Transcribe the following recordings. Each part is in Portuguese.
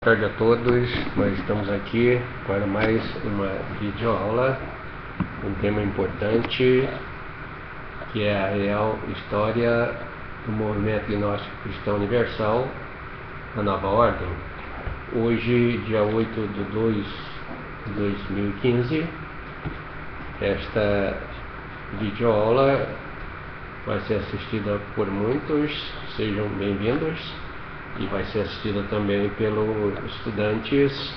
Boa tarde a todos, nós estamos aqui para mais uma videoaula, um tema importante que é a real história do movimento gnóstico cristão universal na Nova Ordem. Hoje, dia 8 de 2 de 2015, esta videoaula vai ser assistida por muitos, sejam bem-vindos. E vai ser assistida também pelos estudantes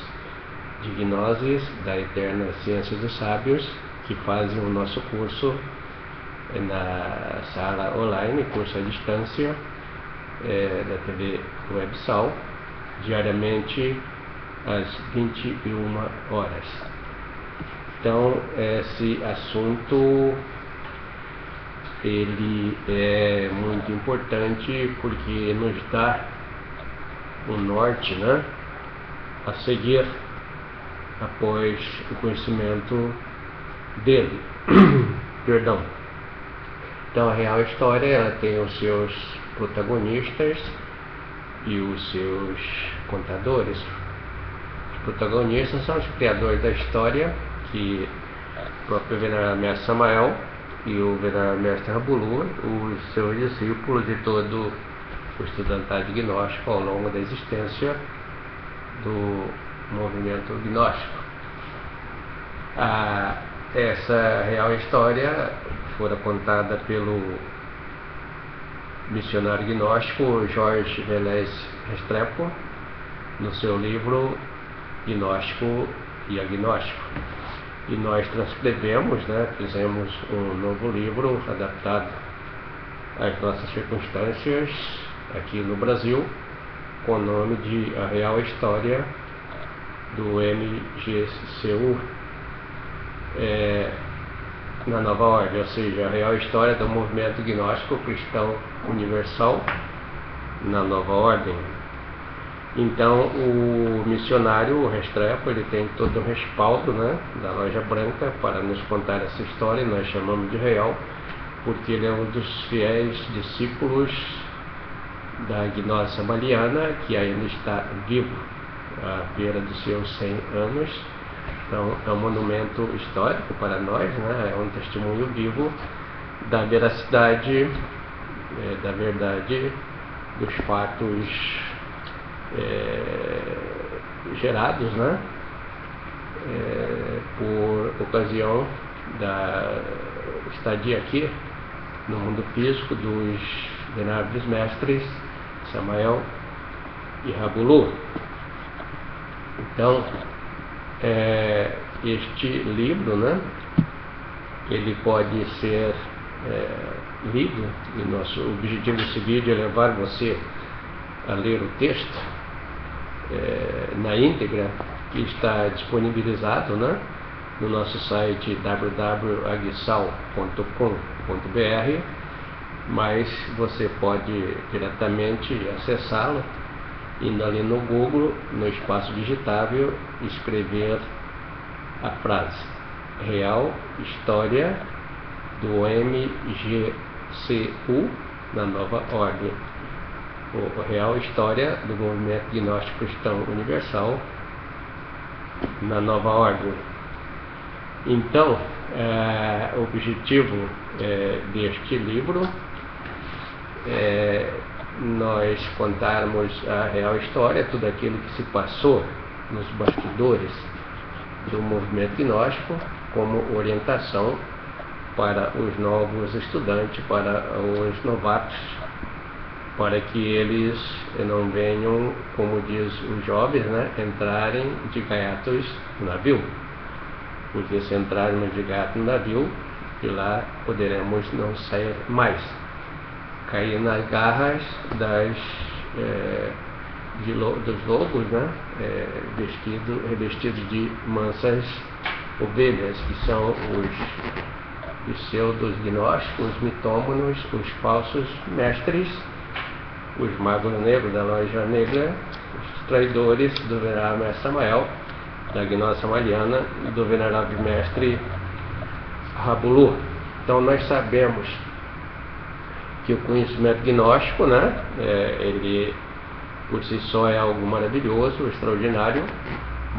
de Gnoses da Eterna Ciência dos Sábios, que fazem o nosso curso na sala online, curso à distância, da TV Websal, diariamente às 21 horas. Então, esse assunto ele é muito importante porque nos dá o norte, a seguir após o conhecimento dele. Perdão. Então, a real história ela tem os seus protagonistas e os seus contadores. Os protagonistas são os criadores da história, que o próprio Venerável Mestre Samael e o Venerável Mestre Rabulu, os seus discípulos e todo o estudantado gnóstico ao longo da existência do movimento gnóstico. Essa real história fora contada pelo missionário gnóstico Jorge Velez Restrepo no seu livro Gnóstico e Agnóstico. E nós transcrevemos, fizemos um novo livro adaptado às nossas circunstâncias aqui no Brasil, com o nome de A Real História do MGCU na Nova Ordem, ou seja, a real história do movimento gnóstico cristão universal na Nova Ordem. Então, o missionário Restrepo, ele tem todo o respaldo da Loja Branca para nos contar essa história, e nós chamamos de real, porque ele é um dos fiéis discípulos da gnose samaliana, que ainda está vivo, à beira dos seus 100 anos. Então, é um monumento histórico para nós, é um testemunho vivo da veracidade, da verdade dos fatos gerados, por ocasião da estadia aqui no mundo físico dos veneráveis mestres Samael e Rabulu. Então, este livro, ele pode ser lido, e nosso objetivo desse vídeo é levar você a ler o texto na íntegra, que está disponibilizado no nosso site www.aguissal.com.br, mas você pode diretamente acessá-lo indo ali no Google, no espaço digitável, escrever a frase Real História do MGCU na Nova Ordem, ou Real História do Movimento Gnóstico Cristão Universal na Nova Ordem. Então, o objetivo deste livro é nós contarmos a real história, tudo aquilo que se passou nos bastidores do movimento gnóstico, como orientação para os novos estudantes, para os novatos, para que eles não venham, como diz os jovens, entrarem de gaiatos no navio. Porque se entrarmos de gato no navio, de lá poderemos não sair mais, cair nas garras dos lobos, revestidos de mansas ovelhas, que são os pseudos gnósticos, os mitômanos, os falsos mestres, os magos negros da Loja Negra, os traidores do Venerável Mestre Samael, da gnose samaliana, e do Venerável Mestre Rabulu. Então, nós sabemos que o conhecimento gnóstico, ele por si só é algo maravilhoso, extraordinário,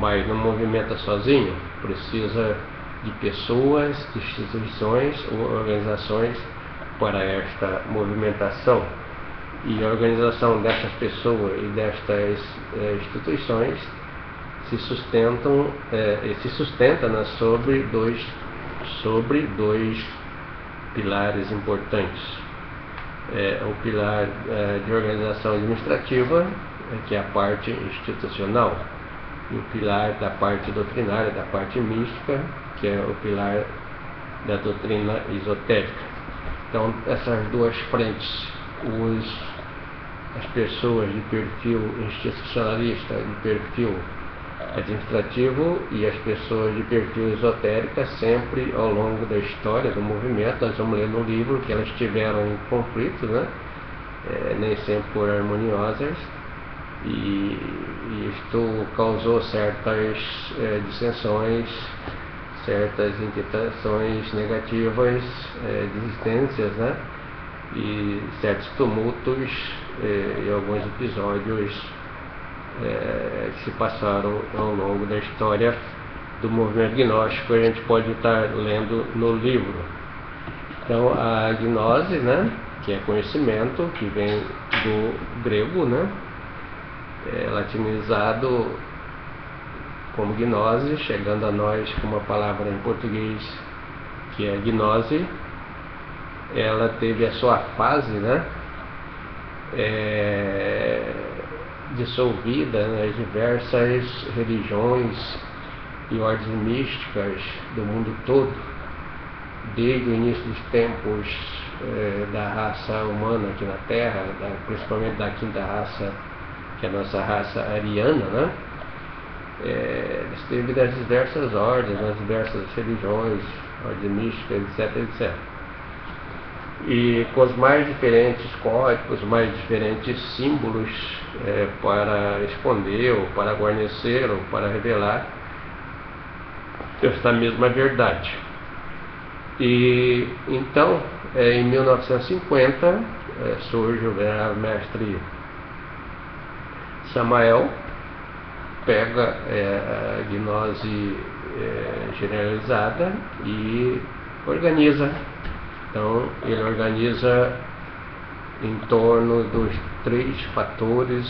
mas não movimenta sozinho, precisa de pessoas, de instituições ou organizações para esta movimentação. E a organização dessas pessoas e destas instituições se sustenta, né, sobre dois pilares importantes. O pilar de organização administrativa, que é a parte institucional, e o pilar da parte doutrinária, da parte mística, que é o pilar da doutrina esotérica. Então, essas duas frentes, as pessoas de perfil institucionalista, de perfil administrativo, e as pessoas de perfil esotérica, sempre ao longo da história do movimento, nós vamos ler no livro que elas tiveram em conflito, né? Nem sempre foram harmoniosas, e isto causou certas dissensões, certas inquietações negativas, desistências, né? E certos tumultos e alguns episódios que se passaram ao longo da história do movimento gnóstico, a gente pode estar lendo no livro. Então, a gnose, né, que é conhecimento, que vem do grego, né, latinizado como gnose, chegando a nós com uma palavra em português que é gnose. Ela teve a sua fase, né, dissolvida nas diversas religiões e ordens místicas do mundo todo, desde o início dos tempos da raça humana aqui na Terra, principalmente da quinta raça, que é a nossa raça ariana, né? Esteve das diversas ordens, nas diversas religiões, ordens místicas, etc. E com os mais diferentes códigos, mais diferentes símbolos para esconder, ou para guarnecer, ou para revelar esta mesma verdade. E então, em 1950, surge o venerável mestre Samael, pega a gnose generalizada e organiza. Então, ele organiza em torno dos 3 fatores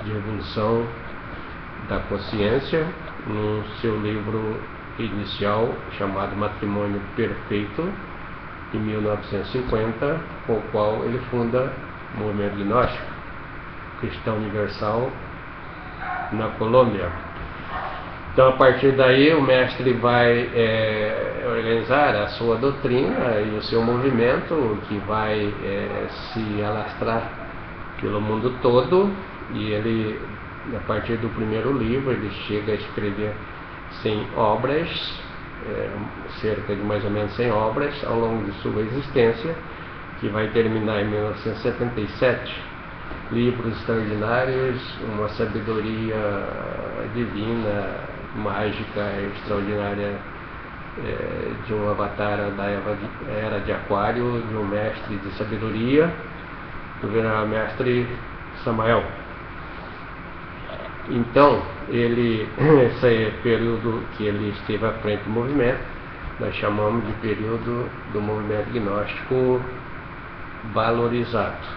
de evolução da consciência, no seu livro inicial chamado Matrimônio Perfeito, em 1950, com o qual ele funda o movimento gnóstico cristão universal na Colômbia. Então, a partir daí, o mestre vai organizar a sua doutrina e o seu movimento, que vai se alastrar pelo mundo todo. E ele, a partir do primeiro livro, ele chega a escrever 100 obras, cerca de mais ou menos 100 obras, ao longo de sua existência, que vai terminar em 1977. Livros extraordinários, uma sabedoria divina, mágica, extraordinária, de um avatar da era de Aquário, de um mestre de sabedoria, do venerável mestre Samael. Então, esse período que ele esteve à frente do movimento, nós chamamos de período do movimento gnóstico valorizado.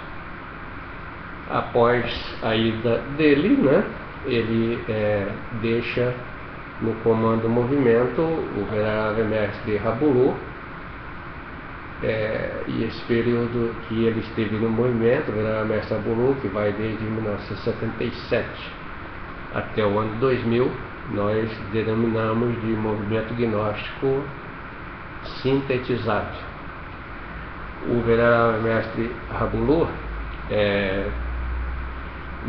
Após a ida dele, né, ele deixa no comando do movimento o venerável mestre Rabulu, e esse período que ele esteve no movimento, o venerável mestre Rabulu, que vai desde 1977 até o ano 2000, nós denominamos de movimento gnóstico sintetizado. O venerável mestre Rabulu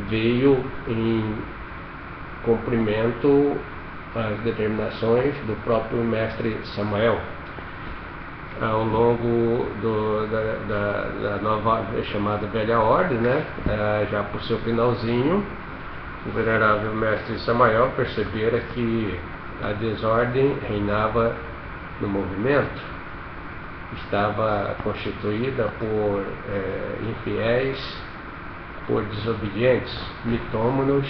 veio em cumprimento às determinações do próprio mestre Samael. Ao longo da nova chamada Velha Ordem, né, já por seu finalzinho, o venerável mestre Samael percebera que a desordem reinava no movimento, estava constituída por infiéis por desobedientes, mitômanos,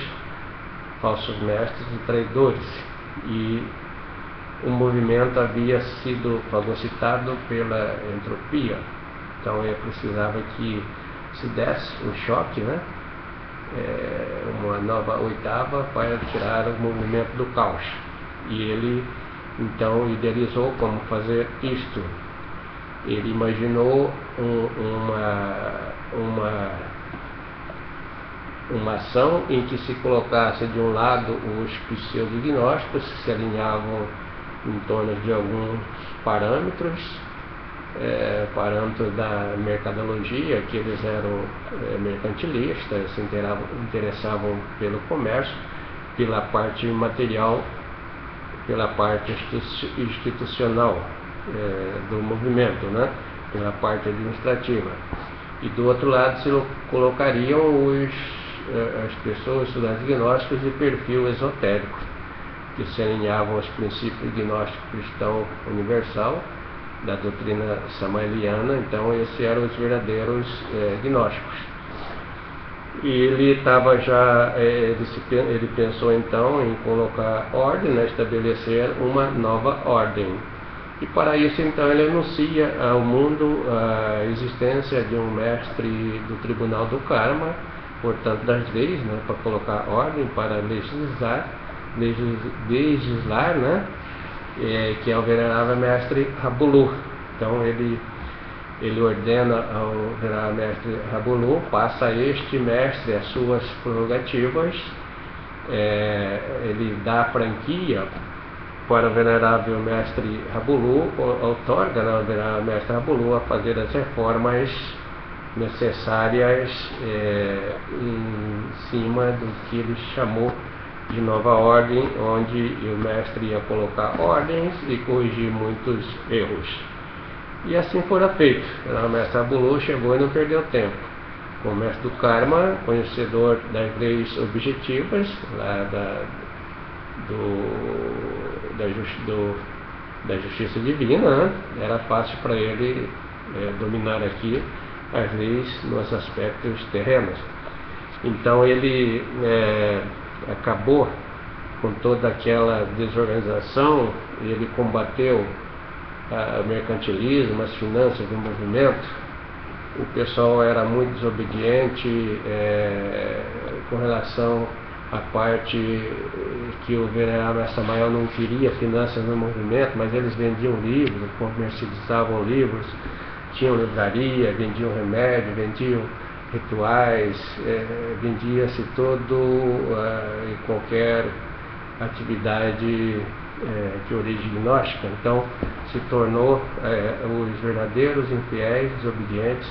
falsos mestres e traidores. E o movimento havia sido fagocitado pela entropia. Então ele precisava que se desse um choque, né? Uma nova oitava para tirar o movimento do caos. E ele então idealizou como fazer isto. Ele imaginou uma ação em que se colocasse de um lado os pseudo-gnósticos, que se alinhavam em torno de alguns parâmetros da mercadologia, que eles eram mercantilistas, se interessavam pelo comércio, pela parte material, pela parte institucional do movimento, né? Pela parte administrativa. E do outro lado se colocariam as pessoas, estudantes gnósticos de perfil esotérico, que se alinhavam aos princípios gnóstico cristão universal da doutrina samaeliana. Então esses eram os verdadeiros gnósticos. E ele estava já, ele pensou então em colocar ordem, né, estabelecer uma nova ordem. E para isso então ele anuncia ao mundo a existência de um mestre do tribunal do karma, portanto das leis, né, para colocar ordem, para legislar, né, que é o venerável mestre Rabulu. Então ele ordena ao venerável mestre Rabulu, passa a este mestre as suas prerrogativas, ele dá a franquia para o venerável mestre Rabulu, outorga ao venerável mestre Rabulu a fazer as reformas necessárias em cima do que ele chamou de nova ordem, onde o mestre ia colocar ordens e corrigir muitos erros. E assim fora feito. O mestre Rabulu chegou e não perdeu tempo. O mestre do karma, conhecedor das leis objetivas lá da justiça divina, né? Era fácil para ele dominar aqui as leis nos aspectos terrenos. Então ele acabou com toda aquela desorganização, ele combateu o mercantilismo, as finanças do movimento. O pessoal era muito desobediente com relação à parte que o venerável Samael não queria finanças no movimento, mas eles vendiam livros, comercializavam livros, tinham livraria, vendiam remédio, vendiam rituais, vendia-se todo e qualquer atividade de origem gnóstica. Então se tornou os verdadeiros infiéis, desobedientes,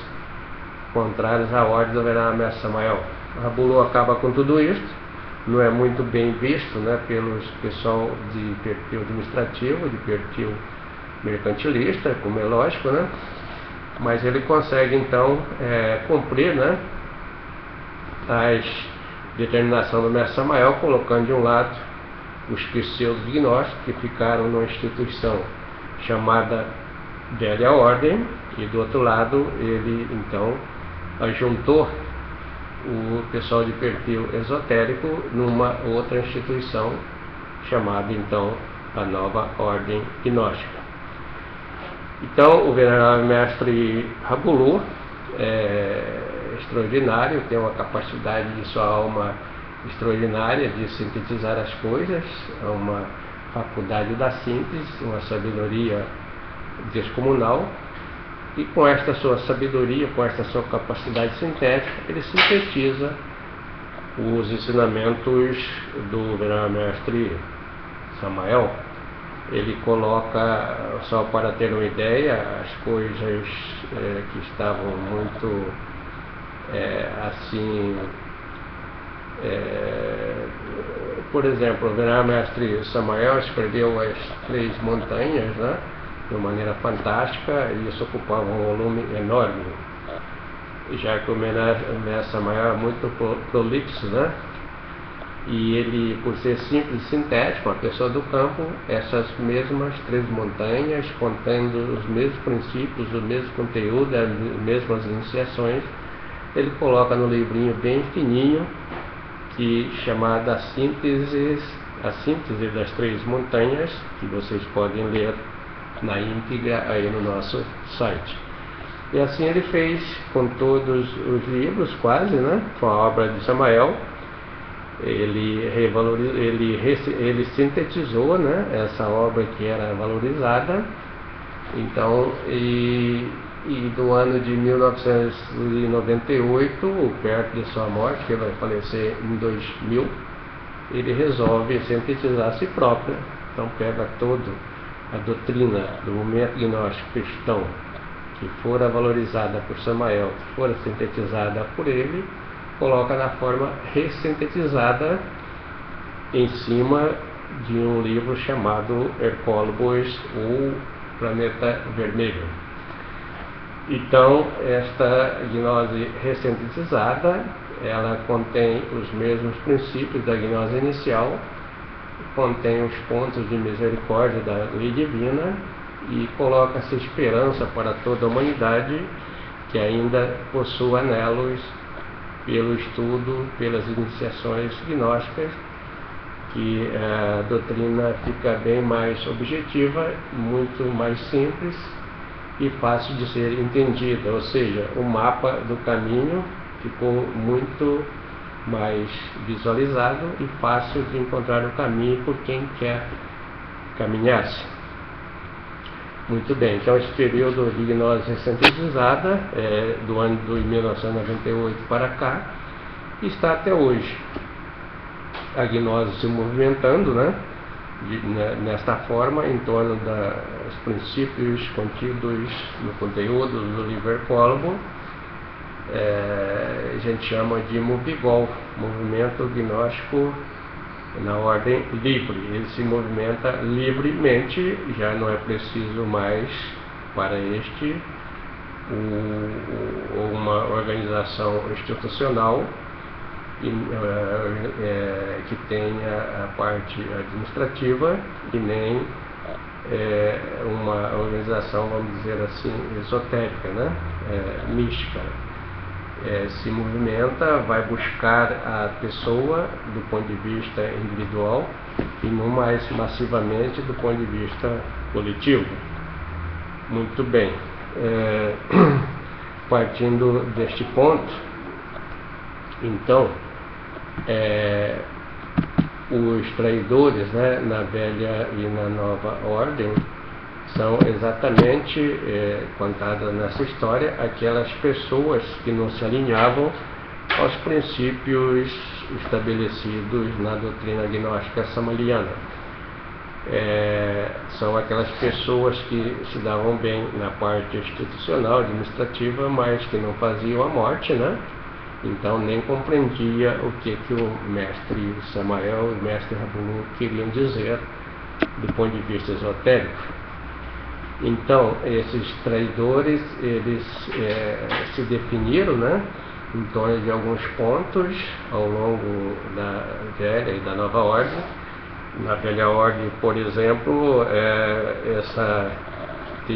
contrários à ordem do venerável mestre Samael. Rabulu acaba com tudo isso, não é muito bem visto, né, pelos pessoal de perfil administrativo, de perfil mercantilista, como é lógico, né? Mas ele consegue então cumprir, né, as determinações do mestre Samael, colocando de um lado os pseudo-gnósticos, que ficaram numa instituição chamada Velha Ordem, e do outro lado ele então ajuntou o pessoal de perfil esotérico numa outra instituição chamada então a Nova Ordem Gnóstica. Então o venerável mestre Rabulu é extraordinário, tem uma capacidade de sua alma extraordinária de sintetizar as coisas, uma faculdade da síntese, uma sabedoria descomunal, e com esta sua sabedoria, com esta sua capacidade sintética, ele sintetiza os ensinamentos do venerável mestre Samael. Ele coloca, só para ter uma ideia, as coisas que estavam muito assim, por exemplo, o venerável mestre Samael escreveu as 3 montanhas, né, de uma maneira fantástica, e isso ocupava um volume enorme, já que o mestre Samael é muito prolixo, né? E ele, por ser simples e sintético, uma pessoa do campo, essas mesmas 3 montanhas, contendo os mesmos princípios, o mesmo conteúdo, as mesmas iniciações, ele coloca no livrinho bem fininho, que chamada A Síntese das Três Montanhas, que vocês podem ler na íntegra aí no nosso site. E assim ele fez com todos os livros, quase, né? Com a obra de Samael. Ele sintetizou, né, essa obra que era valorizada. Então, do ano de 1998, perto de sua morte, que ele vai falecer em 2000, ele resolve sintetizar a si próprio. Então pega toda a doutrina do movimento gnóstico cristão, que fora valorizada por Samael, que fora sintetizada por ele, coloca na forma ressintetizada em cima de um livro chamado Hercólogos, ou Planeta Vermelho. Então, esta gnose ressintetizada, ela contém os mesmos princípios da gnose inicial, contém os pontos de misericórdia da lei divina e coloca-se esperança para toda a humanidade que ainda possui anelos pelo estudo, pelas iniciações gnósticas, que a doutrina fica bem mais objetiva, muito mais simples e fácil de ser entendida, ou seja, o mapa do caminho ficou muito mais visualizado e fácil de encontrar o caminho por quem quer caminhar-se. Muito bem, então esse período de gnose sintetizada do ano de 1998 para cá está até hoje. A gnose se movimentando, né, nesta forma, em torno dos princípios contidos no conteúdo do livro Hercólogo. A gente chama de Movigol, movimento gnóstico na ordem livre. Ele se movimenta livremente, já não é preciso mais para uma organização institucional que tenha a parte administrativa e nem uma organização, vamos dizer assim, esotérica, né? Mística. Se movimenta, vai buscar a pessoa do ponto de vista individual e não mais massivamente do ponto de vista coletivo. Muito bem. Partindo deste ponto, então, os traidores, né, na velha e na nova ordem são exatamente contadas nessa história aquelas pessoas que não se alinhavam aos princípios estabelecidos na doutrina gnóstica samaliana. São aquelas pessoas que se davam bem na parte institucional, administrativa, mas que não faziam a morte, né? Então nem compreendia o que o mestre Samael e o mestre Rabunu queriam dizer do ponto de vista esotérico. Então, esses traidores, eles se definiram, né, em torno de alguns pontos ao longo da velha e da nova ordem. Na velha ordem, por exemplo,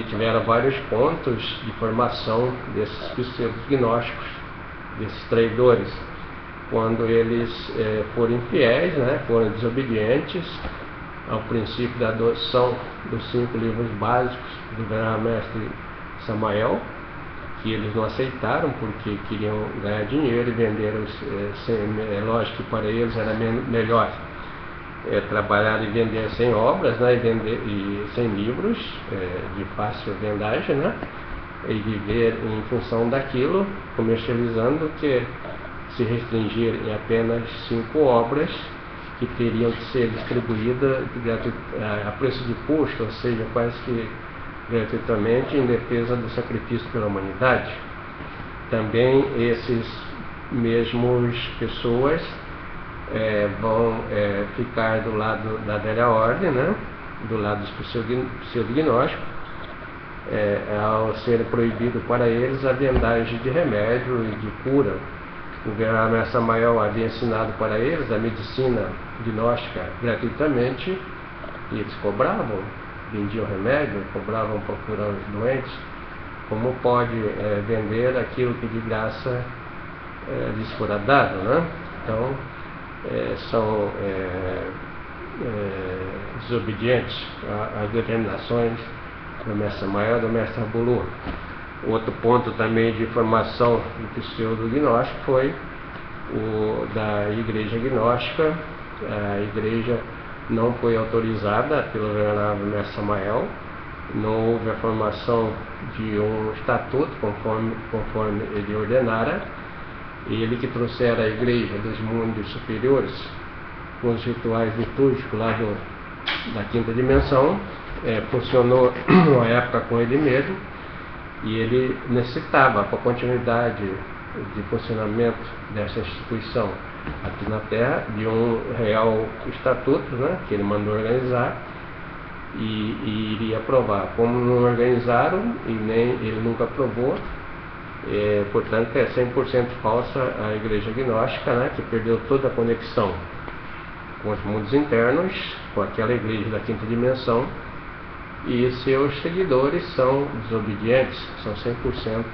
tiveram vários pontos de formação desses pseudo-gnósticos, desses traidores, quando eles foram infiéis, né, foram desobedientes ao princípio da adoção dos 5 livros básicos do Mestre Samael, que eles não aceitaram porque queriam ganhar dinheiro e vender lógico que para eles era melhor trabalhar e vender sem obras, né, e sem livros de fácil vendagem, né, e viver em função daquilo, comercializando, que se restringir em apenas 5 obras que teriam que ser distribuídas a preço de custo, ou seja, quase que gratuitamente, em defesa do sacrifício pela humanidade. Também esses mesmos pessoas vão ficar do lado da velha ordem, né? Do lado dos pseudo-gnósticos, ao ser proibido para eles a vendagem de remédio e de cura. O Mestre Samael havia ensinado para eles a medicina gnóstica gratuitamente, e eles cobravam, vendiam remédio, cobravam para curar os doentes. Como pode vender aquilo que de graça lhes fora dado, né? Então, são desobedientes às determinações do mestre Samael e do mestre Rabulu. Outro ponto também de formação do pseudo-gnóstico foi o da igreja gnóstica. A igreja não foi autorizada pelo venerável mestre Samael, não houve a formação de um estatuto conforme ele ordenara. Ele que trouxera a igreja dos mundos superiores com os rituais litúrgicos lá da quinta dimensão, funcionou uma época com ele mesmo, e ele necessitava, para a continuidade de funcionamento dessa instituição aqui na Terra, de um real estatuto, né, que ele mandou organizar e iria aprovar. Como não organizaram e nem ele nunca aprovou, portanto é 100% falsa a igreja gnóstica, né, que perdeu toda a conexão com os mundos internos, com aquela igreja da quinta dimensão, e seus seguidores são desobedientes, são 100%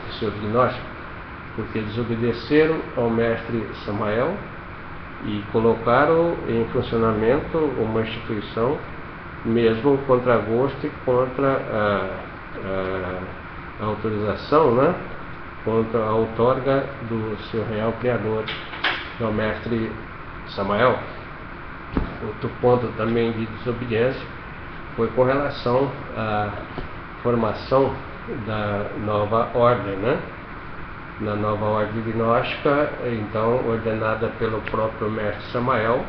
pseudo-gnósticos, porque desobedeceram ao mestre Samael e colocaram em funcionamento uma instituição mesmo contra gosto e contra a autorização, né, contra a outorga do seu real criador, que é o mestre Samael. Outro ponto também de desobediência foi com relação à formação da nova ordem, né? Na nova ordem gnóstica, então ordenada pelo próprio mestre Samael,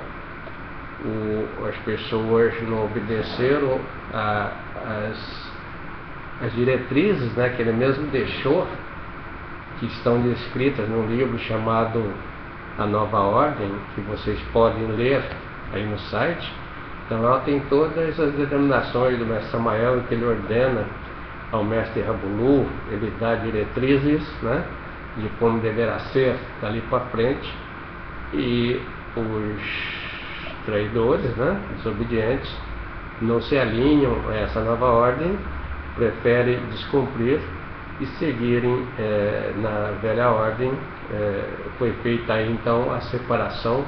as pessoas não obedeceram as diretrizes, né, que ele mesmo deixou, que estão descritas num livro chamado A Nova Ordem, que vocês podem ler aí no site. Então lá tem todas as determinações do mestre Samael, que ele ordena ao mestre Rabulu, ele dá diretrizes, né, de como deverá ser dali para frente, e os traidores, né, desobedientes, não se alinham a essa nova ordem, preferem descumprir e seguirem na velha ordem. Foi feita aí então a separação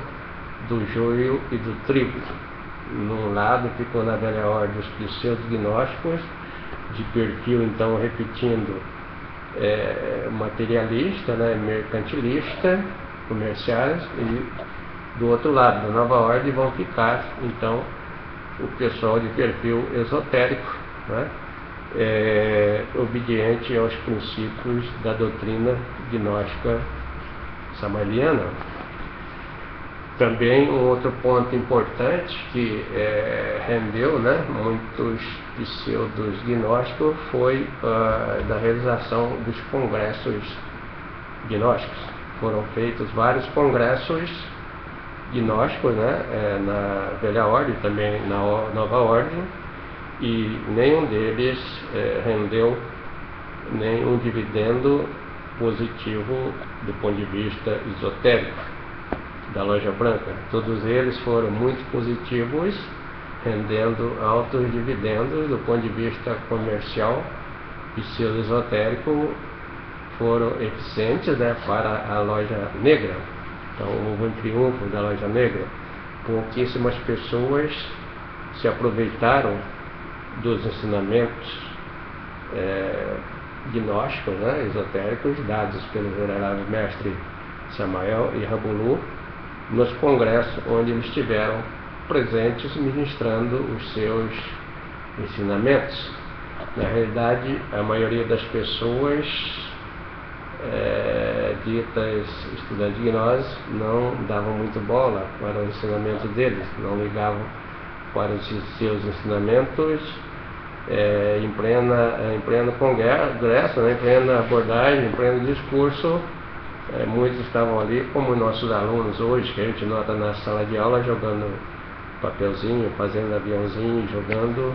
do joio e do trigo. Num lado ficou na velha ordem os pseudo-gnósticos, de perfil então repetindo materialista, né, mercantilista, comerciais, e do outro lado, da nova ordem, vão ficar então o pessoal de perfil esotérico, né, obediente aos princípios da doutrina gnóstica samaliana. Também um outro ponto importante que rendeu, né, muitos pseudos gnósticos foi da realização dos congressos gnósticos. Foram feitos vários congressos gnósticos, né, na velha ordem, também na nova ordem, e nenhum deles rendeu nenhum dividendo positivo do ponto de vista esotérico da loja branca. Todos eles foram muito positivos, rendendo altos dividendos do ponto de vista comercial. Pseudo-esotérico foram eficientes, né, para a loja negra. Então houve um triunfo da loja negra. Pouquíssimas pessoas se aproveitaram dos ensinamentos gnósticos, né, esotéricos, dados pelo venerável mestre Samael e Rabulu nos congressos onde eles estiveram presentes ministrando os seus ensinamentos. Na realidade, a maioria das pessoas ditas estudantes de gnose não davam muito bola para o ensinamento deles, não ligavam para os seus ensinamentos em pleno congresso, né, em plena abordagem, em pleno discurso. Muitos estavam ali, como nossos alunos hoje, que a gente nota na sala de aula, jogando papelzinho, fazendo aviãozinho, jogando,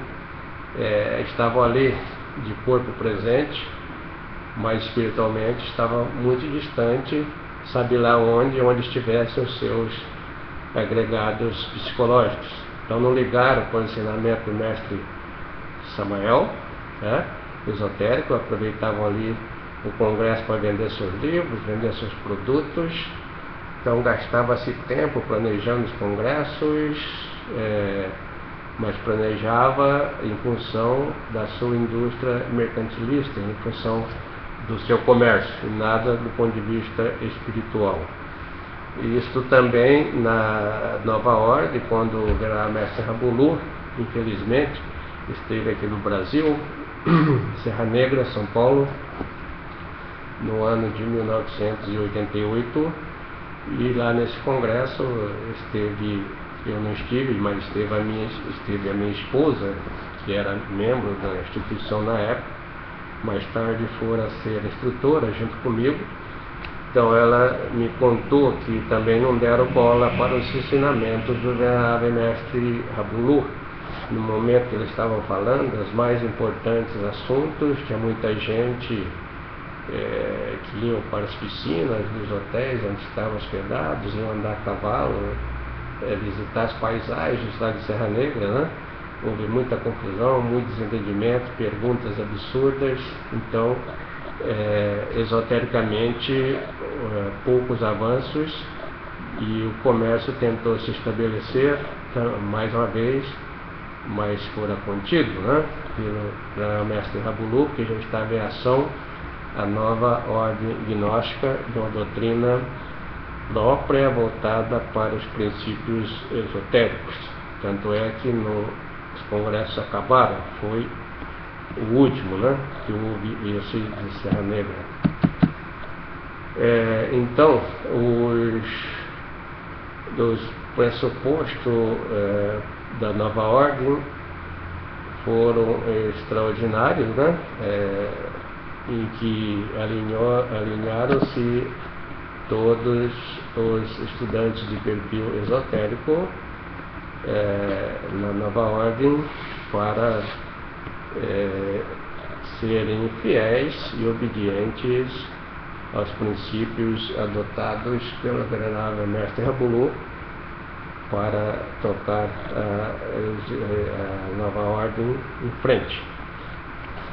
estavam ali de corpo presente, mas espiritualmente estavam muito distante, sabe lá onde estivessem os seus agregados psicológicos. Então não ligaram para o ensinamento do mestre Samael, né, esotérico, aproveitavam ali o congresso para vender seus livros, vender seus produtos. Então gastava-se tempo planejando os congressos, mas planejava em função da sua indústria mercantilista, em função do seu comércio, e nada do ponto de vista espiritual. Isto também na Nova Ordem, quando o venerável mestre Rabulu, infelizmente, esteve aqui no Brasil, Serra Negra, São Paulo, no ano de 1988, e lá nesse congresso eu não estive, mas esteve a minha esposa, que era membro da instituição na época, mais tarde fora ser instrutora junto comigo. Então ela me contou que também não deram bola para os ensinamentos do venerável mestre Rabulu. No momento que eles estavam falando, os mais importantes assuntos, tinha muita gente que iam para as piscinas dos hotéis onde estavam hospedados, iam andar a cavalo, visitar as paisagens lá de Serra Negra, né? Houve muita confusão, muito desentendimento, perguntas absurdas. Então, esotericamente, poucos avanços, e o comércio tentou se estabelecer mais uma vez, mas fora contido, né, pelo mestre Rabulu, que já estava em ação a nova ordem gnóstica, de uma doutrina própria voltada para os princípios esotéricos. Tanto é que os congressos acabaram, foi o último, né, que houve esse de Serra Negra. Então, os pressupostos da nova ordem foram extraordinários, né, em que alinharam-se todos os estudantes de perfil esotérico na nova ordem para serem fiéis e obedientes aos princípios adotados pelo venerável mestre Rabulu para tocar a nova ordem em frente.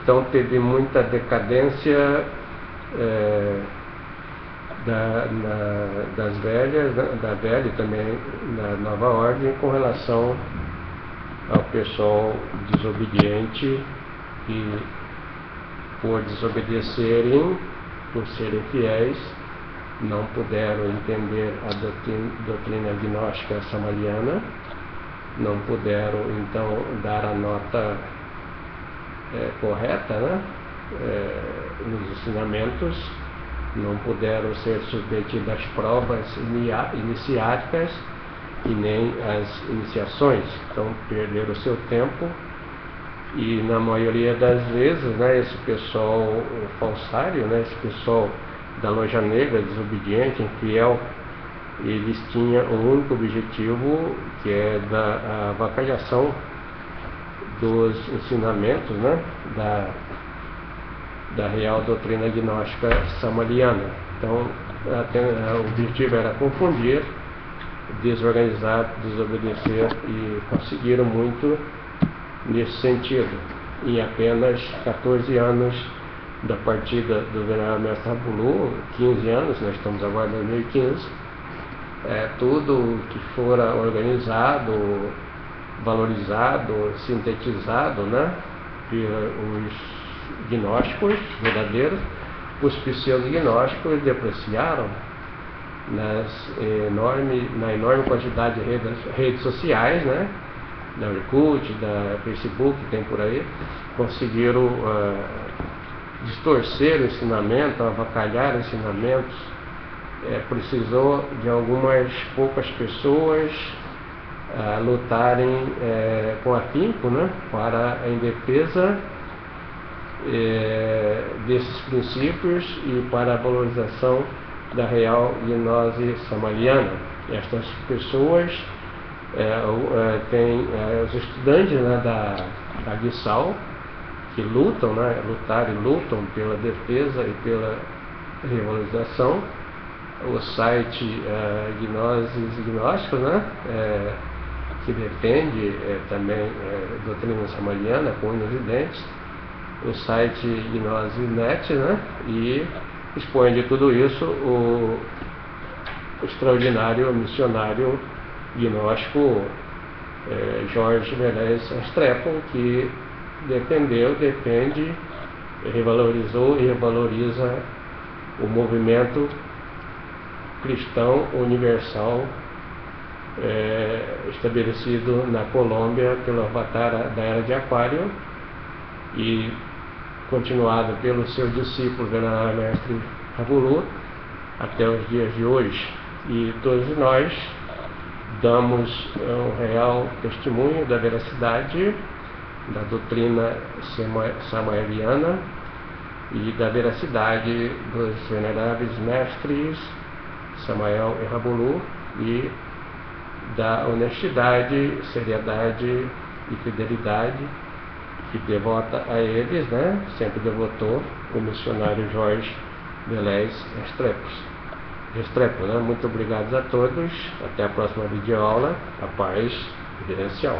Então teve muita decadência das velhas, da velha e também da nova ordem, com relação ao pessoal desobediente, e por desobedecerem, por serem fiéis, não puderam entender a doutrina gnóstica samaliana, não puderam então dar a nota correta, né, nos ensinamentos, não puderam ser submetidos às provas iniciáticas e nem às iniciações. Então perderam o seu tempo, e na maioria das vezes, né, esse pessoal falsário, né, esse pessoal da loja negra, desobediente, infiel, eles tinham um único objetivo, que é da avacalhação dos ensinamentos, né, da real doutrina gnóstica samaliana. Então o objetivo era confundir, desorganizar, desobedecer, e conseguiram muito nesse sentido. Em apenas 14 anos da partida do venerável mestre Rabulu, 15 anos, nós estamos agora em 2015, tudo que fora organizado, valorizado, sintetizado, né, pelos gnósticos verdadeiros, os pseudo-gnósticos depreciaram na enorme quantidade de redes sociais, né, da Orkut, da Facebook, que tem por aí, conseguiram distorcer o ensinamento, avacalhar ensinamentos. Precisou de algumas poucas pessoas lutarem com afinco, né, para em defesa desses princípios e para a valorização da real gnose samaliana. Estas pessoas têm os estudantes, né, da Guissal, que lutam, né, lutaram e lutam pela defesa e pela revalorização. O site Gnoses Gnósticos, né, que defende também doutrina samaliana com unhas e dentes. o site Gnose.net, né? E expõe de tudo isso o extraordinário missionário gnóstico Jorge Velez Restrepo, que defende, revalorizou e revaloriza o movimento cristão universal estabelecido na Colômbia pelo avatar da Era de Aquário e continuado pelo seu discípulo, venerável mestre Rabulu, até os dias de hoje. E todos nós damos um real testemunho da veracidade da doutrina samaeliana e da veracidade dos veneráveis mestres Samael e Rabulu, e da honestidade, seriedade e fidelidade que devota a eles, né? Sempre devotou o missionário Jorge Velez Restrepo, né? Muito obrigado a todos, até a próxima videoaula, a paz evidencial.